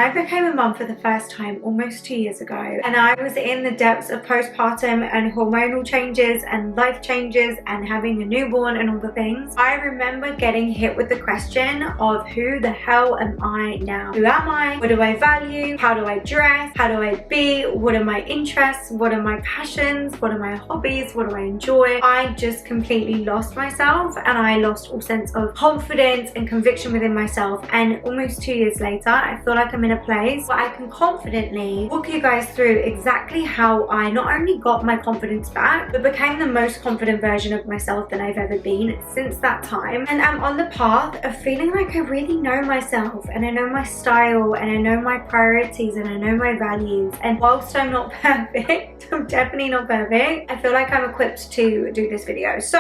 I became a mum for the first time almost 2 years ago, and I was in the depths of postpartum and hormonal changes and life changes and having a newborn and all the things. I remember getting hit with the question of who the hell am I now? Who am I? What do I value? How do I dress? How do I be? What are my interests? What are my passions? What are my hobbies? What do I enjoy? I just completely lost myself, and I lost all sense of confidence and conviction within myself. And almost 2 years later, I feel like I'm in a place where I can confidently walk you guys through exactly how I not only got my confidence back, but became the most confident version of myself than I've ever been since that time. And I'm on the path of feeling like I really know myself, and I know my style, and I know my priorities, and I know my values. And whilst I'm not perfect, I'm definitely not perfect, I feel like I'm equipped to do this video. So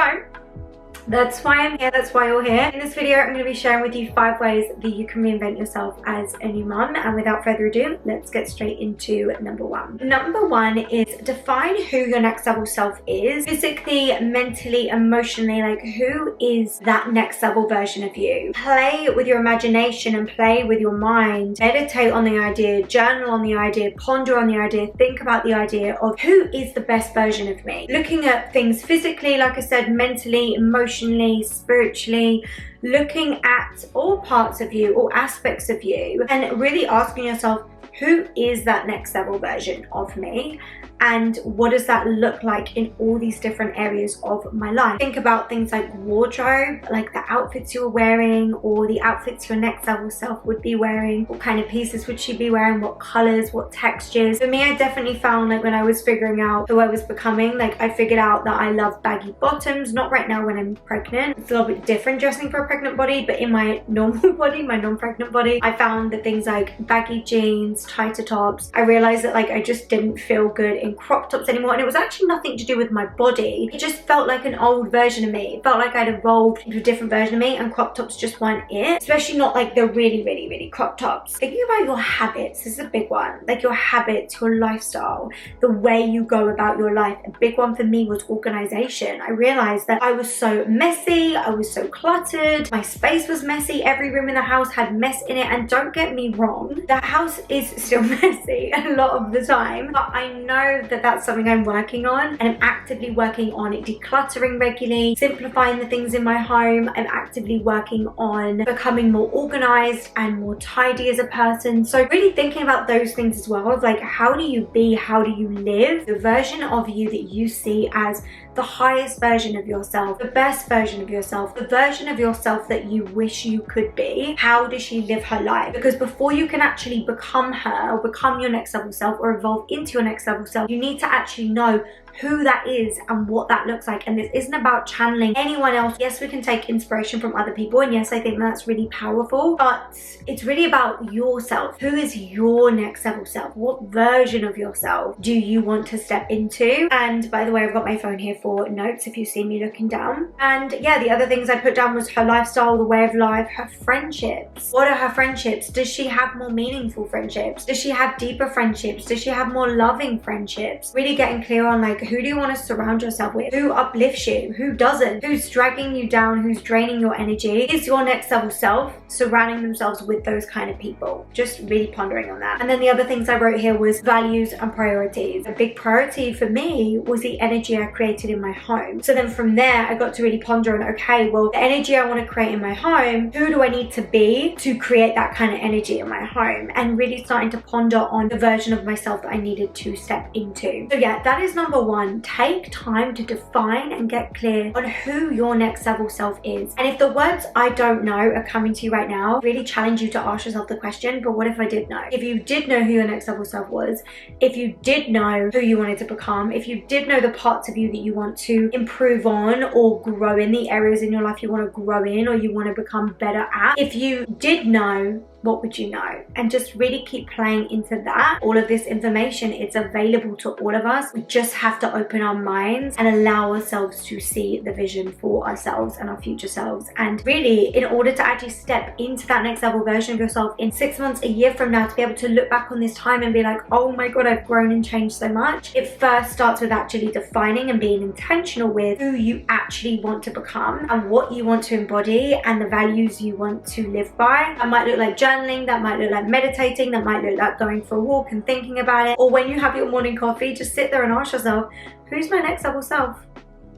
that's why I'm here, that's why you're here. In this video, I'm going to be sharing with you 5 ways that you can reinvent yourself as a new mum. And without further ado, let's get straight into number 1. Number 1 is define who your next level self is. Physically, mentally, emotionally, like who is that next level version of you? Play with your imagination and play with your mind. Meditate on the idea, journal on the idea, ponder on the idea, think about the idea of who is the best version of me. Looking at things physically, like I said, mentally, emotionally, spiritually, looking at all parts of you, all aspects of you, and really asking yourself, who is that next level version of me? And what does that look like in all these different areas of my life? Think about things like wardrobe, like the outfits you're wearing, or the outfits your next level self would be wearing. What kind of pieces would she be wearing? What colors? What textures? For me, I definitely found, like, when I was figuring out who I was becoming, like, I figured out that I love baggy bottoms. Not right now when I'm pregnant. It's a little bit different dressing for a pregnant body, but in my normal body, my non-pregnant body, I found that things like baggy jeans, tighter tops, I realized that, like, I just didn't feel good in crop tops anymore. And it was actually nothing to do with my body. It just felt like an old version of me. It felt like I'd evolved into a different version of me, and crop tops just weren't it. Especially not like the really crop tops. Thinking about your habits, this is a big one. Like your habits, your lifestyle, the way you go about your life. A big one for me was organization. I realized that I was so messy, I was so cluttered, my space was messy, every room in the house had mess in it. And don't get me wrong, the house is still messy a lot of the time, but I know that that's something I'm working on, and I'm actively working on decluttering regularly, simplifying the things in my home. I'm actively working on becoming more organized and more tidy as a person. So really thinking about those things as well, of like, how do you be, how do you live, the version of you that you see as the highest version of yourself, the best version of yourself, the version of yourself that you wish you could be. How does she live her life? Because before you can actually become her, or become your next level self, or evolve into your next level self, you need to actually know who that is and what that looks like. And this isn't about channeling anyone else. Yes, we can take inspiration from other people, and yes, I think that's really powerful, but it's really about yourself. Who is your next level self? What version of yourself do you want to step into? And by the way, I've got my phone here for notes if you see me looking down. And yeah, the other things I put down was her lifestyle, the way of life, her friendships. What are her friendships? Does she have more meaningful friendships? Does she have deeper friendships? Does she have more loving friendships? Really getting clear on, like, who do you want to surround yourself with? Who uplifts you? Who doesn't? Who's dragging you down? Who's draining your energy? Is your next level self surrounding themselves with those kind of people? Just really pondering on that. And then the other things I wrote here was values and priorities. A big priority for me was the energy I created in my home. So then from there, I got to really ponder on, okay, well, the energy I want to create in my home, who do I need to be to create that kind of energy in my home? And really starting to ponder on the version of myself that I needed to step into. So yeah, that is number 1. Take time to define and get clear on who your next level self is. And if the words "I don't know" are coming to you right now, really challenge you to ask yourself the question, but what if I did know? If you did know who your next level self was, if you did know who you wanted to become, if you did know the parts of you that you want to improve on or grow in, the areas in your life you want to grow in or you want to become better at, if you did know, what would you know? And just really keep playing into that. All of this information, it's available to all of us. We just have to open our minds and allow ourselves to see the vision for ourselves and our future selves. And really, in order to actually step into that next level version of yourself in 6 months, a year from now, to be able to look back on this time and be like, oh my God, I've grown and changed so much. It first starts with actually defining and being intentional with who you actually want to become and what you want to embody and the values you want to live by. That might look like journaling, that might look like meditating, that might look like going for a walk and thinking about it. Or when you have your morning coffee, just sit there and ask yourself, who's my next level self?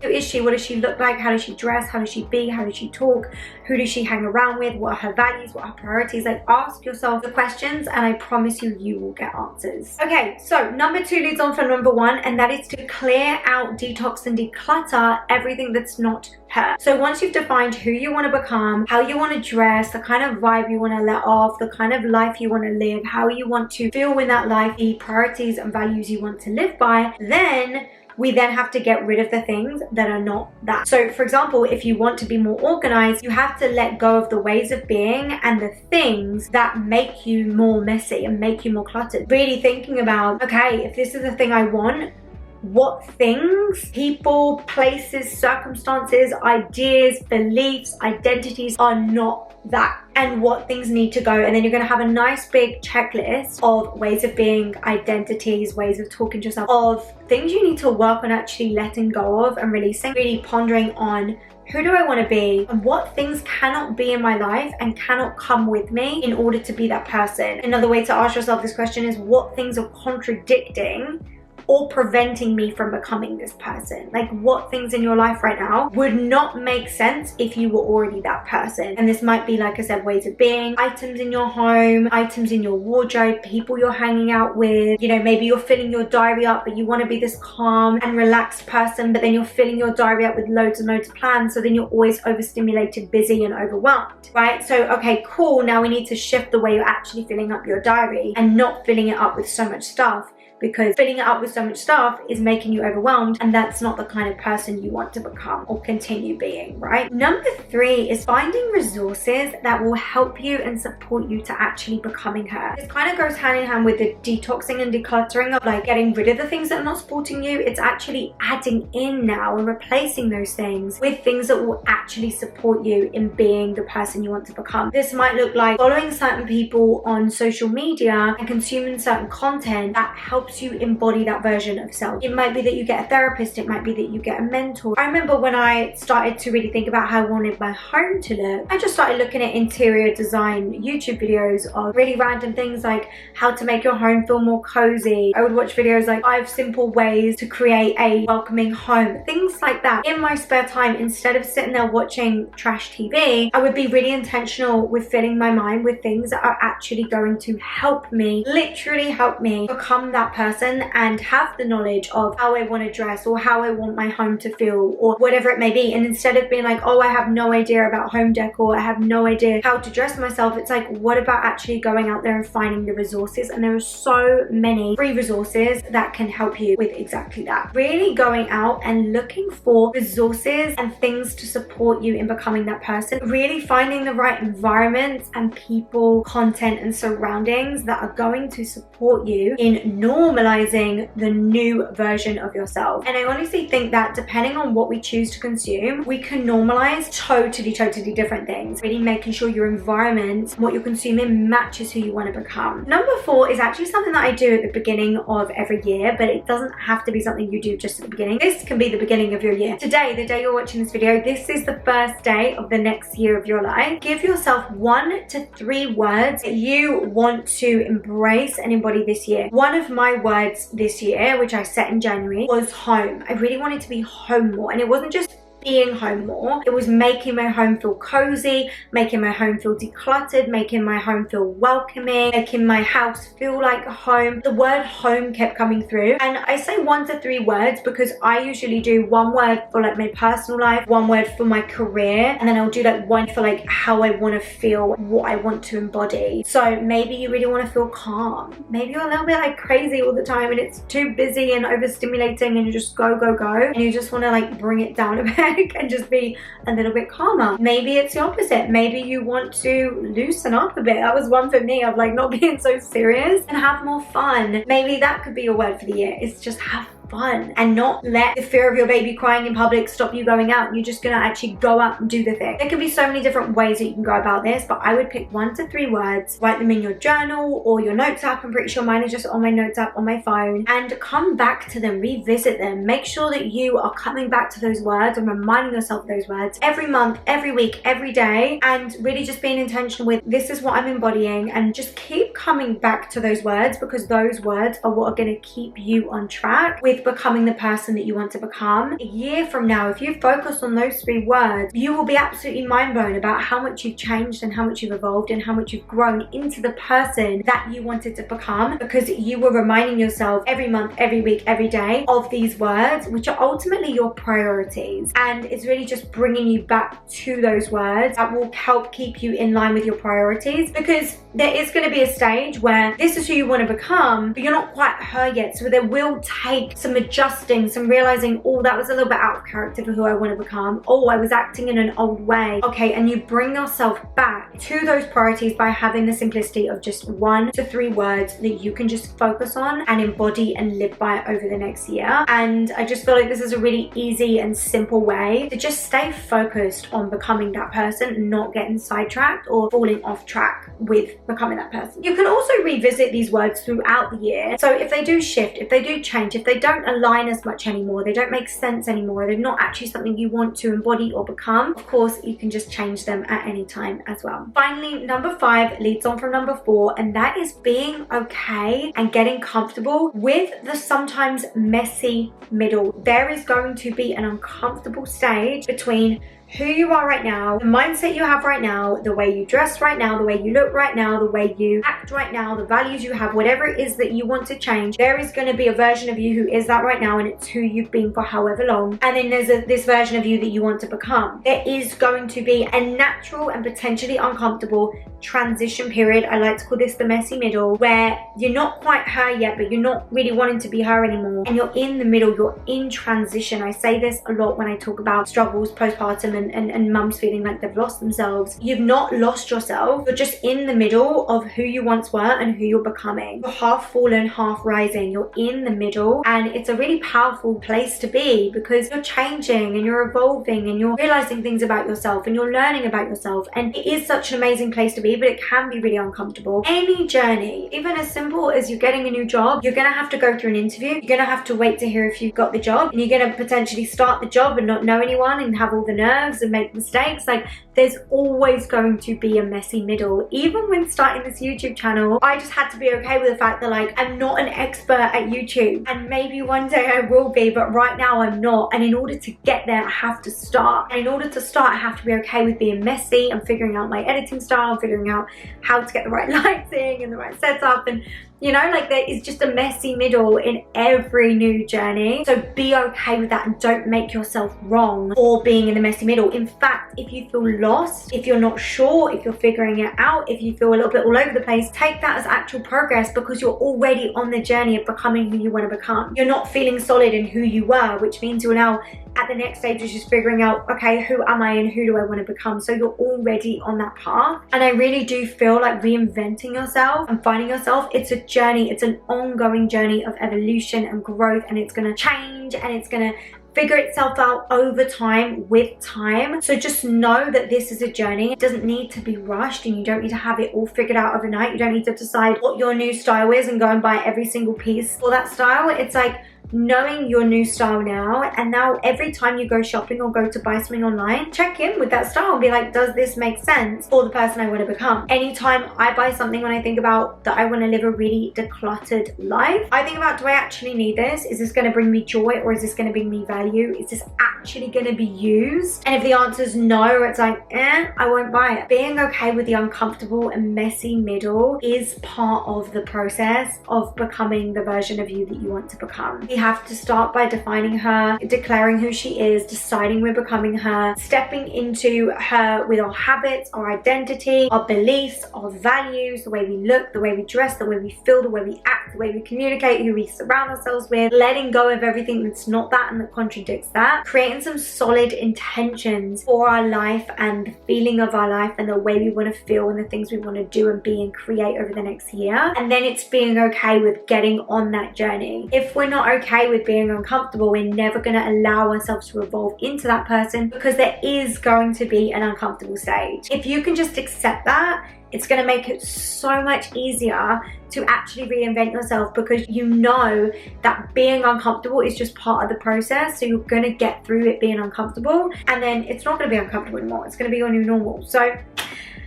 Who is she? What does she look like? How does she dress? How does she be? How does she talk? Who does she hang around with? What are her values? What are her priorities? Like, ask yourself the questions and I promise you, you will get answers. Okay, so number 2 leads on from number 1, and that is to clear out, detox and declutter everything that's not her. So once you've defined who you want to become, how you want to dress, the kind of vibe you want to let off, the kind of life you want to live, how you want to feel in that life, the priorities and values you want to live by, then we then have to get rid of the things that are not that. So for example, if you want to be more organized, you have to let go of the ways of being and the things that make you more messy and make you more cluttered. Really thinking about, okay, if this is the thing I want, what things, people, places, circumstances, ideas, beliefs, identities are not that, and what things need to go. And then you're going to have a nice big checklist of ways of being, identities, ways of talking to yourself, of things you need to work on actually letting go of and releasing, really pondering on who do I want to be and what things cannot be in my life and cannot come with me in order to be that person. Another way to ask yourself this question is, what things are contradicting or preventing me from becoming this person? Like, what things in your life right now would not make sense if you were already that person? And this might be, like I said, ways of being, items in your home, items in your wardrobe, people you're hanging out with. You know, maybe you're filling your diary up, but you want to be this calm and relaxed person, but then you're filling your diary up with loads and loads of plans, so then you're always overstimulated, busy and overwhelmed, right? So okay, cool, now we need to shift the way you're actually filling up your diary and not filling it up with so much stuff, because filling it up with so much stuff is making you overwhelmed, and that's not the kind of person you want to become or continue being, right? Number 3 is finding resources that will help you and support you to actually becoming her. This kind of goes hand in hand with the detoxing and decluttering of like getting rid of the things that are not supporting you. It's actually adding in now and replacing those things with things that will actually support you in being the person you want to become. This might look like following certain people on social media and consuming certain content that helps you embody that version of self. It might be that you get a therapist, it might be that you get a mentor. I remember when I started to really think about how I wanted my home to look, I just started looking at interior design YouTube videos of really random things like how to make your home feel more cozy. I would watch videos like 5 simple ways to create a welcoming home, things like that. In my spare time, instead of sitting there watching trash TV, I would be really intentional with filling my mind with things that are actually going to help me, literally help me become that person and have the knowledge of how I want to dress or how I want my home to feel or whatever it may be. And instead of being like, oh, I have no idea about home decor, I have no idea how to dress myself, it's like, what about actually going out there and finding the resources? And there are so many free resources that can help you with exactly that. Really going out and looking for resources and things to support you in becoming that person. Really finding the right environments and people, content and surroundings that are going to support you in normalizing the new version of yourself. And I honestly think that depending on what we choose to consume, we can normalize totally different things. Really making sure your environment, what you're consuming, matches who you want to become. Number 4 is actually something that I do at the beginning of every year, but it doesn't have to be something you do just at the beginning. This can be the beginning of your year. Today, the day you're watching this video, this is the first day of the next year of your life. Give yourself 1 to 3 words that you want to embrace and embody this year. One of my words this year, which I set in January, was home. I really wanted to be home more, and it wasn't just being home more, it was making my home feel cozy, making my home feel decluttered, making my home feel welcoming, making my house feel like a home. The word home kept coming through, and I say 1 to 3 words because I usually do 1 word for like my personal life, 1 word for my career, and then I'll do like 1 for like how I want to feel, what I want to embody. So maybe you really want to feel calm, maybe you're a little bit like crazy all the time and it's too busy and overstimulating and you just go and you just want to like bring it down a bit and just be a little bit calmer. Maybe it's the opposite. Maybe you want to loosen up a bit. That was one for me, of like not being so serious and have more fun. Maybe that could be your word for the year. It's just have fun and not let the fear of your baby crying in public stop you going out. You're just gonna actually go out and do the thing. There can be so many different ways that you can go about this, but I would pick 1 to 3 words, write them in your journal or your notes app. I'm pretty sure mine is just on my notes app on my phone, and come back to them, revisit them. Make sure that you are coming back to those words and reminding yourself of those words every month, every week, every day, and really just being intentional with, this is what I'm embodying, and just keep coming back to those words, because those words are what are going to keep you on track with becoming the person that you want to become. A year from now, if you focus on those 3 words, you will be absolutely mind blown about how much you've changed and how much you've evolved and how much you've grown into the person that you wanted to become, because you were reminding yourself every month, every week, every day of these words, which are ultimately your priorities. And it's really just bringing you back to those words that will help keep you in line with your priorities, because there is going to be a stage where this is who you want to become, but you're not quite her yet. So there will take some adjusting, some realizing, oh, that was a little bit out of character for who I want to become. Oh, I was acting in an old way. Okay, and you bring yourself back to those priorities by having the simplicity of just 1 to 3 words that you can just focus on and embody and live by over the next year. And I just feel like this is a really easy and simple way to just stay focused on becoming that person and not getting sidetracked or falling off track with becoming that person. You can also revisit these words throughout the year. So if they do shift, if they do change, if they don't align as much anymore, they don't make sense anymore, they're not actually something you want to embody or become, of course, you can just change them at any time as well. Finally, number 5 leads on from number 4, and that is being okay and getting comfortable with the sometimes messy middle. There is going to be an uncomfortable stage between who you are right now, the mindset you have right now, the way you dress right now, the way you look right now, the way you act right now, the values you have, whatever it is that you want to change. There is going to be a version of you who is that right now, and it's who you've been for however long. And then there's this version of you that you want to become. There is going to be a natural and potentially uncomfortable transition period. I like to call this the messy middle, where you're not quite her yet, but you're not really wanting to be her anymore, and you're in the middle, you're in transition. I say this a lot when I talk about struggles postpartum and mums feeling like they've lost themselves. You've not lost yourself, you're just in the middle of who you once were and who you're becoming. You're half fallen, half rising. You're in the middle, and it's a really powerful place to be, because you're changing and you're evolving and you're realizing things about yourself and you're learning about yourself, and it is such an amazing place to be, but it can be really uncomfortable. Any journey, even as simple as you getting a new job, you're gonna have to go through an interview, you're gonna have to wait to hear if you've got the job, and you're gonna potentially start the job and not know anyone and have all the nerves and make mistakes. Like, there's always going to be a messy middle. Even when starting this YouTube channel, I just had to be okay with the fact that, like, I'm not an expert at YouTube, and maybe one day I will be, but right now I'm not. And in order to get there, I have to start. And in order to start, I have to be okay with being messy and figuring out my editing style, figuring out how to get the right lighting and the right setup, and you know, like, there is just a messy middle in every new journey. So be okay with that and don't make yourself wrong for being in the messy middle. In fact, if you feel lost, if you're not sure, if you're figuring it out, if you feel a little bit all over the place, take that as actual progress, because you're already on the journey of becoming who you want to become. You're not feeling solid in who you were, which means you're now at the next stage is just figuring out, okay, who am I and who do I want to become? So you're already on that path. And I really do feel like reinventing yourself and finding yourself, it's a journey, it's an ongoing journey of evolution and growth, and it's going to change and it's going to figure itself out over time, with time. So just know that this is a journey. It doesn't need to be rushed, and you don't need to have it all figured out overnight. You don't need to decide what your new style is and go and buy every single piece for that style. It's like knowing your new style now, and now every time you go shopping or go to buy something online, check in with that style and be like, does this make sense for the person I want to become? Anytime I buy something, when I think about that I want to live a really decluttered life, I think about, do I actually need this? Is this going to bring me joy, or is this going to bring me value? Is this actually going to be used? And if the answer is no, it's like, I won't buy it. Being okay with the uncomfortable and messy middle is part of the process of becoming the version of you that you want to become. We have to start by defining her, declaring who she is, deciding we're becoming her, stepping into her with our habits, our identity, our beliefs, our values, the way we look, the way we dress, the way we feel, the way we act, the way we communicate, who we surround ourselves with, letting go of everything that's not that and that contradicts that, creating some solid intentions for our life and the feeling of our life and the way we want to feel and the things we want to do and be and create over the next year. And then it's being okay with getting on that journey. If we're not okay with being uncomfortable. We're never going to allow ourselves to evolve into that person, because there is going to be an uncomfortable stage. If you can just accept that, it's going to make it so much easier to actually reinvent yourself, because you know that being uncomfortable is just part of the process. So you're going to get through it being uncomfortable, and then it's not going to be uncomfortable anymore. It's going to be your new normal. So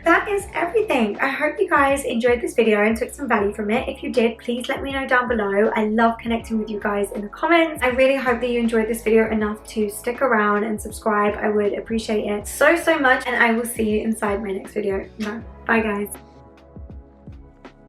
that is everything. I hope you guys enjoyed this video and took some value from it. If you did, please let me know down below. I love connecting with you guys in the comments. I really hope that you enjoyed this video enough to stick around and subscribe. I would appreciate it so much, and I will see you inside my next video. Bye guys.